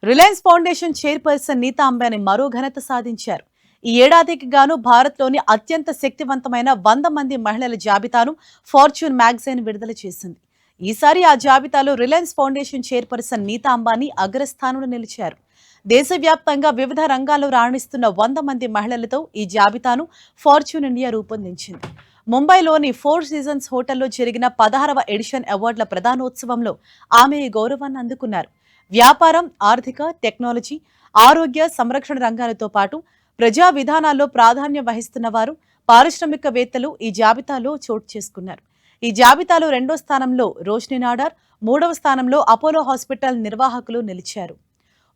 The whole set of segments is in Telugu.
Reliance Foundation chairperson Nita Ambani మరో ఘనత సాధించారు. ఈ ఏడాదికి గాను భారత్లోని అత్యంత శక్తివంతమైన 100 మంది మహిళల జాబితాను ఫార్చ్యూన్ మ్యాగజైన్ విడుదల చేసింది. ఈసారి ఆ జాబితాలో Reliance Foundation chairperson Nita Ambani అగ్రస్థానంలో నిలిచారు. దేశవ్యాప్తంగా వివిధ రంగాల్లో రాణిస్తున్న 100 మంది మహిళలతో ఈ జాబితాను ఫార్చ్యూన్ ఇండియా రూపొందించింది. ముంబైలోని 4 సీజన్స్ హోటల్లో జరిగిన 16వ ఎడిషన్ అవార్డుల ప్రధానోత్సవంలో ఆమె ఈ గౌరవాన్ని అందుకున్నారు. వ్యాపారం, ఆర్థిక, టెక్నాలజీ, ఆరోగ్య, సంరక్షణ రంగాలతో పాటు ప్రజా విధానాల్లో ప్రాధాన్యం వహిస్తున్న వారు, పారిశ్రామికవేత్తలు ఈ జాబితాలో చోటు చేసుకున్నారు. ఈ జాబితాలో 2వ స్థానంలో రోష్ని నాడార్, 3వ స్థానంలో అపోలో హాస్పిటల్ నిర్వాహకులు నిలిచారు.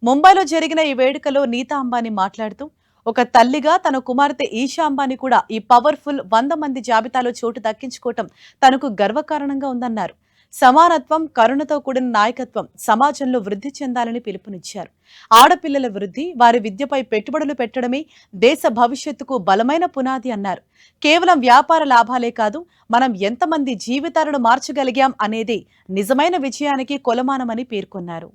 ముంబైలో జరిగిన ఈ వేడుకలో నీతా అంబానీ మాట్లాడుతూ, ఒక తల్లిగా తన కుమార్తె ఈషా అంబానీ కూడా ఈ పవర్ఫుల్ 100 మంది జాబితాలో చోటు దక్కించుకోవటం తనకు గర్వకారణంగా ఉందన్నారు. సమానత్వం, కరుణతో కూడిన నాయకత్వం సమాజంలో వృద్ధి చెందాలని పిలుపునిచ్చారు. ఆడపిల్లల వృద్ధి, వారి విద్యపై పెట్టుబడులు పెట్టడమే దేశ భవిష్యత్తుకు బలమైన పునాది అన్నారు. కేవలం వ్యాపార లాభాలే కాదు, మనం ఎంతమంది జీవితాలను మార్చగలిగాం అనేదే నిజమైన విజయానికి కొలమానమని పేర్కొన్నారు.